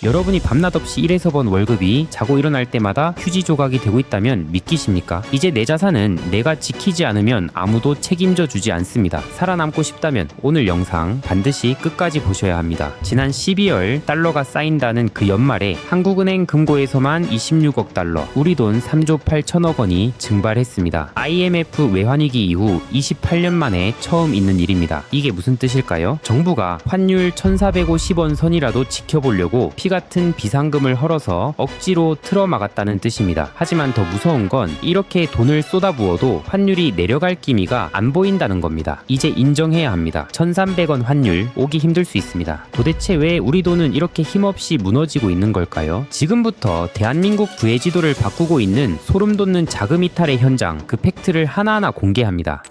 여러분이 밤낮 없이 일해서 번 월급이 자고 일어날 때마다 휴지 조각이 되고 있다면 믿기십니까? 이제 내 자산은 내가 지키지 않으면 아무도 책임져 주지 않습니다. 살아남고 싶다면 오늘 영상 반드시 끝까지 보셔야 합니다. 지난 12월 달러가 쌓인다는 그 연말에 한국은행 금고에서만 26억 달러, 우리 돈 3조 8천억 원이 증발했습니다. IMF 외환위기 이후 28년 만에 처음 있는 일입니다. 이게 무슨 뜻일까요? 정부가 환율 1450원 선이라도 지켜보려고 피 같은 비상금을 헐어서 억지로 틀어막았다는 뜻입니다. 하지만 더 무서운 건 이렇게 돈을 쏟아부어도 환율이 내려갈 기미가 안 보인다는 겁니다. 이제 인정해야 합니다. 1300원 환율 오기 힘들 수 있습니다. 도대체 왜 우리 돈은 이렇게 힘없이 무너지고 있는 걸까요? 지금부터 대한민국 부의 지도를 바꾸고 있는 소름 돋는 자금 이탈의 현장, 그 팩트를 하나하나 공개합니다.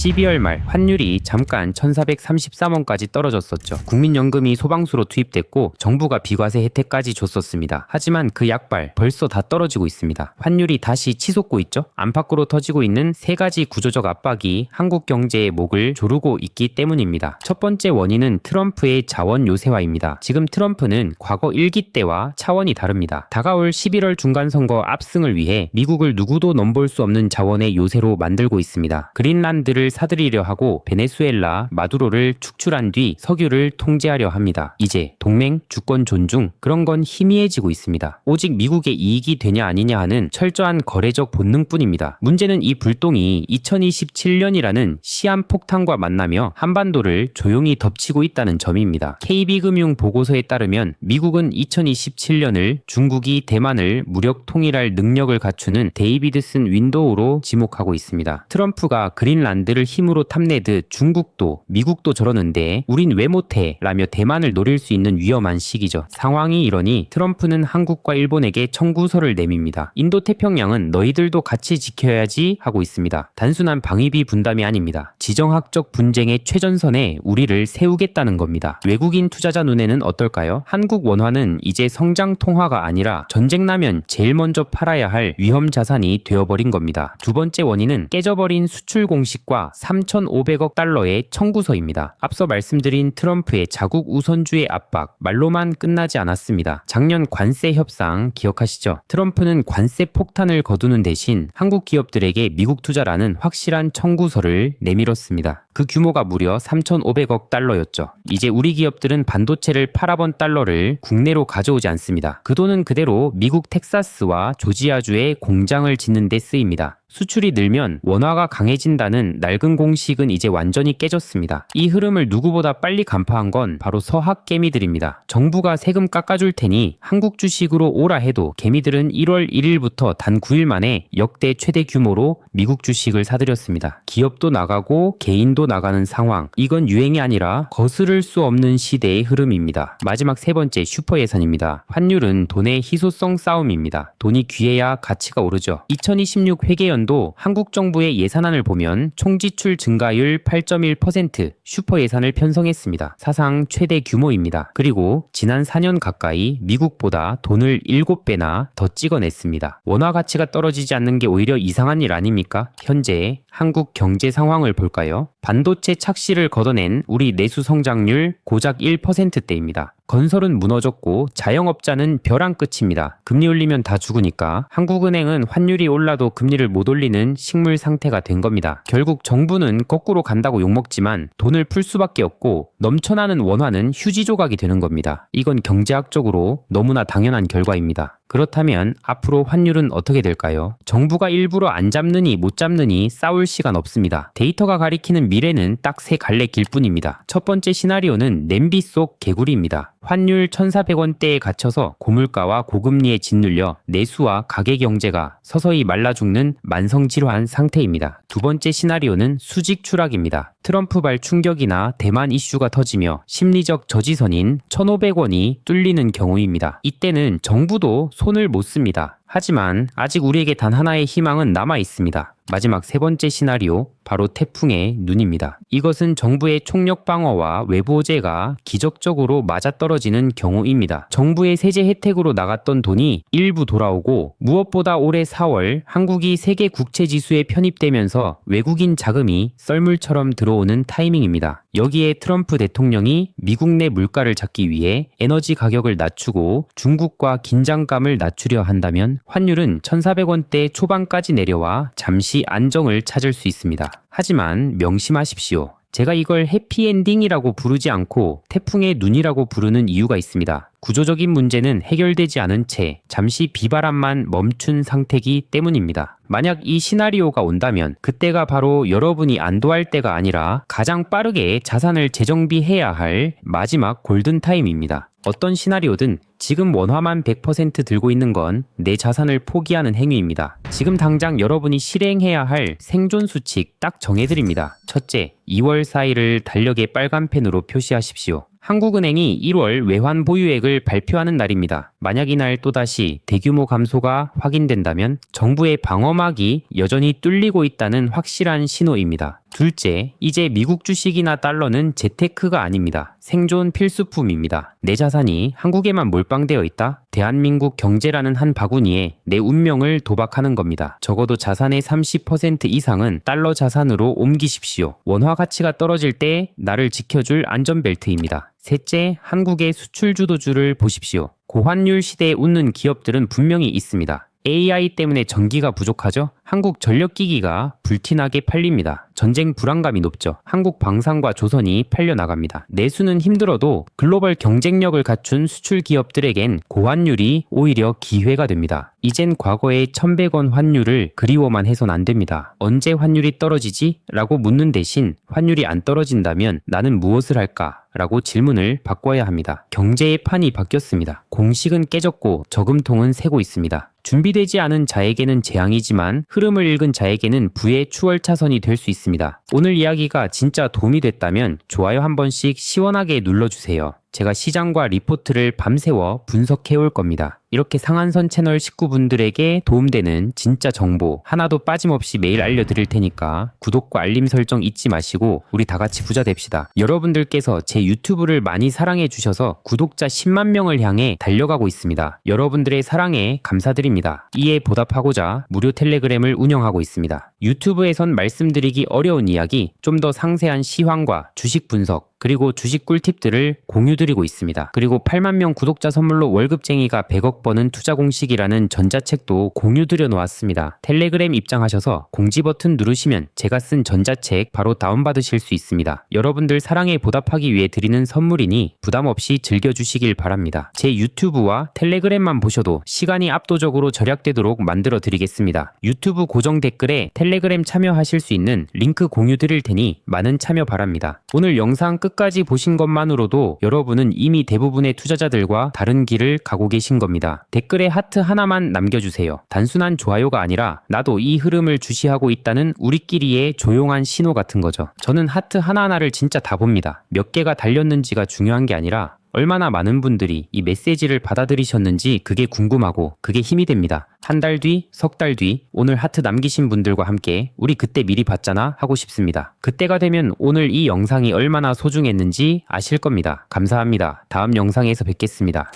12월 말 환율이 잠깐 1433원까지 떨어졌었죠. 국민연금이 소방수로 투입됐고 정부가 비과세 혜택까지 줬었습니다. 하지만 그 약발 벌써 다 떨어지고 있습니다. 환율이 다시 치솟고 있죠. 안팎으로 터지고 있는 세 가지 구조적 압박이 한국 경제의 목을 조르고 있기 때문입니다. 첫 번째 원인은 트럼프의 자원 요새화입니다. 지금 트럼프는 과거 1기 때와 차원이 다릅니다. 다가올 11월 중간선거 압승을 위해 미국을 누구도 넘볼 수 없는 자원의 요새로 만들고 있습니다. 그린란드를 사들이려 하고 베네수엘라, 마두로를 축출한 뒤 석유를 통제하려 합니다. 이제 동맹, 주권 존중, 그런 건 희미해지고 있습니다. 오직 미국의 이익이 되냐 아니냐 하는 철저한 거래적 본능뿐입니다. 문제는 이 불똥이 2027년이라는 시한폭탄과 만나며 한반도를 조용히 덮치고 있다는 점입니다. KB금융 보고서에 따르면 미국은 2027년을 중국이 대만을 무력 통일할 능력을 갖추는 데이비드슨 윈도우로 지목하고 있습니다. 트럼프가 그린란드를 힘으로 탐내듯 중국도 미국도 저러는데 우린 왜 못해? 라며 대만을 노릴 수 있는 위험한 시기죠. 상황이 이러니 트럼프는 한국과 일본에게 청구서를 내밉니다. 인도태평양은 너희들도 같이 지켜야지 하고 있습니다. 단순한 방위비 분담이 아닙니다. 지정학적 분쟁의 최전선에 우리를 세우겠다는 겁니다. 외국인 투자자 눈에는 어떨까요? 한국 원화는 이제 성장 통화가 아니라 전쟁 나면 제일 먼저 팔아야 할 위험 자산이 되어버린 겁니다. 두 번째 원인은 깨져버린 수출 공식과 3,500억 달러의 청구서입니다. 앞서 말씀드린 트럼프의 자국 우선주의 압박, 말로만 끝나지 않았습니다. 작년 관세 협상 기억하시죠? 트럼프는 관세 폭탄을 거두는 대신 한국 기업들에게 미국 투자라는 확실한 청구서를 내밀었습니다. 그 규모가 무려 3,500억 달러였죠. 이제 우리 기업들은 반도체를 팔아본 달러를 국내로 가져오지 않습니다. 그 돈은 그대로 미국 텍사스와 조지아주에 공장을 짓는 데 쓰입니다. 수출이 늘면 원화가 강해진다는 낡은 공식은 이제 완전히 깨졌습니다. 이 흐름을 누구보다 빨리 간파한 건 바로 서학 개미들입니다. 정부가 세금 깎아줄 테니 한국 주식으로 오라 해도 개미들은 1월 1일부터 단 9일 만에 역대 최대 규모로 미국 주식을 사들였습니다. 기업도 나가고 개인도 나가는 상황. 이건 유행이 아니라 거스를 수 없는 시대의 흐름입니다. 마지막 세 번째 슈퍼 예산입니다. 환율은 돈의 희소성 싸움입니다. 돈이 귀해야 가치가 오르죠. 2026 회계연도 한국 정부의 예산안을 보면 총지출 증가율 8.1% 슈퍼 예산을 편성했습니다. 사상 최대 규모입니다. 그리고 지난 4년 가까이 미국보다 돈을 7배나 더 찍어냈습니다. 원화 가치가 떨어지지 않는 게 오히려 이상한 일 아닙니까? 현재 한국 경제 상황을 볼까요? 반도체 착시를 걷어낸 우리 내수 성장률 고작 1%대입니다. 건설은 무너졌고 자영업자는 벼랑 끝입니다. 금리 올리면 다 죽으니까 한국은행은 환율이 올라도 금리를 못 올리는 식물 상태가 된 겁니다. 결국 정부는 거꾸로 간다고 욕먹지만 돈을 풀 수밖에 없고 넘쳐나는 원화는 휴지 조각이 되는 겁니다. 이건 경제학적으로 너무나 당연한 결과입니다. 그렇다면 앞으로 환율은 어떻게 될까요? 정부가 일부러 안 잡느니 못 잡느니 싸울 시간 없습니다. 데이터가 가리키는 미래는 딱 세 갈래 길뿐입니다. 첫 번째 시나리오는 냄비 속 개구리입니다. 환율 1,400원대에 갇혀서 고물가와 고금리에 짓눌려 내수와 가계 경제가 서서히 말라 죽는 만성질환 상태입니다. 두 번째 시나리오는 수직 추락입니다. 트럼프발 충격이나 대만 이슈가 터지며 심리적 저지선인 1,500원이 뚫리는 경우입니다. 이때는 정부도 손을 못 씁니다. 하지만 아직 우리에게 단 하나의 희망은 남아 있습니다. 마지막 세 번째 시나리오, 바로 태풍의 눈입니다. 이것은 정부의 총력 방어와 외부 호재가 기적적으로 맞아떨어지는 경우입니다. 정부의 세제 혜택으로 나갔던 돈이 일부 돌아오고, 무엇보다 올해 4월 한국이 세계 국채 지수에 편입되면서 외국인 자금이 썰물처럼 들어오는 타이밍입니다. 여기에 트럼프 대통령이 미국 내 물가를 잡기 위해 에너지 가격을 낮추고 중국과 긴장감을 낮추려 한다면 환율은 1,400원대 초반까지 내려와 잠시 안정을 찾을 수 있습니다. 하지만 명심하십시오. 제가 이걸 해피엔딩이라고 부르지 않고 태풍의 눈이라고 부르는 이유가 있습니다. 구조적인 문제는 해결되지 않은 채 잠시 비바람만 멈춘 상태이기 때문입니다. 만약 이 시나리오가 온다면 그때가 바로 여러분이 안도할 때가 아니라 가장 빠르게 자산을 재정비해야 할 마지막 골든타임입니다. 어떤 시나리오든 지금 원화만 100% 들고 있는 건 내 자산을 포기하는 행위입니다. 지금 당장 여러분이 실행해야 할 생존 수칙 딱 정해드립니다. 첫째, 2월 4일을 달력의 빨간 펜으로 표시하십시오. 한국은행이 1월 외환 보유액을 발표하는 날입니다. 만약 이날 또다시 대규모 감소가 확인된다면 정부의 방어막이 여전히 뚫리고 있다는 확실한 신호입니다. 둘째, 이제 미국 주식이나 달러는 재테크가 아닙니다. 생존 필수품입니다. 내 자산이 한국에만 몰빵되어 있다? 대한민국 경제라는 한 바구니에 내 운명을 도박하는 겁니다. 적어도 자산의 30% 이상은 달러 자산으로 옮기십시오. 원화 가치가 떨어질 때 나를 지켜줄 안전벨트입니다. 셋째, 한국의 수출 주도주를 보십시오. 고환율 시대에 웃는 기업들은 분명히 있습니다. AI 때문에 전기가 부족하죠? 한국 전력기기가 불티나게 팔립니다. 전쟁 불안감이 높죠. 한국 방산과 조선이 팔려나갑니다. 내수는 힘들어도 글로벌 경쟁력을 갖춘 수출 기업들에겐 고환율이 오히려 기회가 됩니다. 이젠 과거의 1,100원 환율을 그리워만 해선 안 됩니다. 언제 환율이 떨어지지? 라고 묻는 대신 환율이 안 떨어진다면 나는 무엇을 할까? 라고 질문을 바꿔야 합니다. 경제의 판이 바뀌었습니다. 공식은 깨졌고 저금통은 새고 있습니다. 준비되지 않은 자에게는 재앙이지만 흐름을 읽은 자에게는 부의 추월차선이 될 수 있습니다. 오늘 이야기가 진짜 도움이 됐다면 좋아요 한 번씩 시원하게 눌러주세요. 제가 시장과 리포트를 밤새워 분석해 올 겁니다. 이렇게 상한선 채널 식구분들에게 도움되는 진짜 정보 하나도 빠짐없이 매일 알려드릴 테니까 구독과 알림 설정 잊지 마시고 우리 다 같이 부자 됩시다. 여러분들께서 제 유튜브를 많이 사랑해 주셔서 구독자 10만 명을 향해 달려가고 있습니다. 여러분들의 사랑에 감사드립니다. 이에 보답하고자 무료 텔레그램을 운영하고 있습니다. 유튜브에선 말씀드리기 어려운 이야기, 좀 더 상세한 시황과 주식 분석, 그리고 주식 꿀팁들을 공유드리고 있습니다. 그리고 8만 명 구독자 선물로 월급쟁이가 100억 버는 투자 공식이라는 전자책도 공유드려 놓았습니다. 텔레그램 입장하셔서 공지 버튼 누르시면 제가 쓴 전자책 바로 다운받으실 수 있습니다. 여러분들 사랑에 보답하기 위해 드리는 선물이니 부담 없이 즐겨주시길 바랍니다. 제 유튜브와 텔레그램만 보셔도 시간이 압도적으로 절약되도록 만들어 드리겠습니다. 유튜브 고정 댓글에 텔레그램 참여하실 수 있는 링크 공유 드릴 테니 많은 참여 바랍니다. 오늘 영상 끝까지 보신 것만으로도 여러분은 이미 대부분의 투자자들과 다른 길을 가고 계신 겁니다. 댓글에 하트 하나만 남겨주세요. 단순한 좋아요가 아니라 나도 이 흐름을 주시하고 있다는 우리끼리의 조용한 신호 같은 거죠. 저는 하트 하나하나를 진짜 다 봅니다. 몇 개가 달렸는지가 중요한 게 아니라 얼마나 많은 분들이 이 메시지를 받아들이셨는지 그게 궁금하고 그게 힘이 됩니다. 한 달 뒤, 석 달 뒤, 오늘 하트 남기신 분들과 함께 우리 그때 미리 봤잖아 하고 싶습니다. 그때가 되면 오늘 이 영상이 얼마나 소중했는지 아실 겁니다. 감사합니다. 다음 영상에서 뵙겠습니다.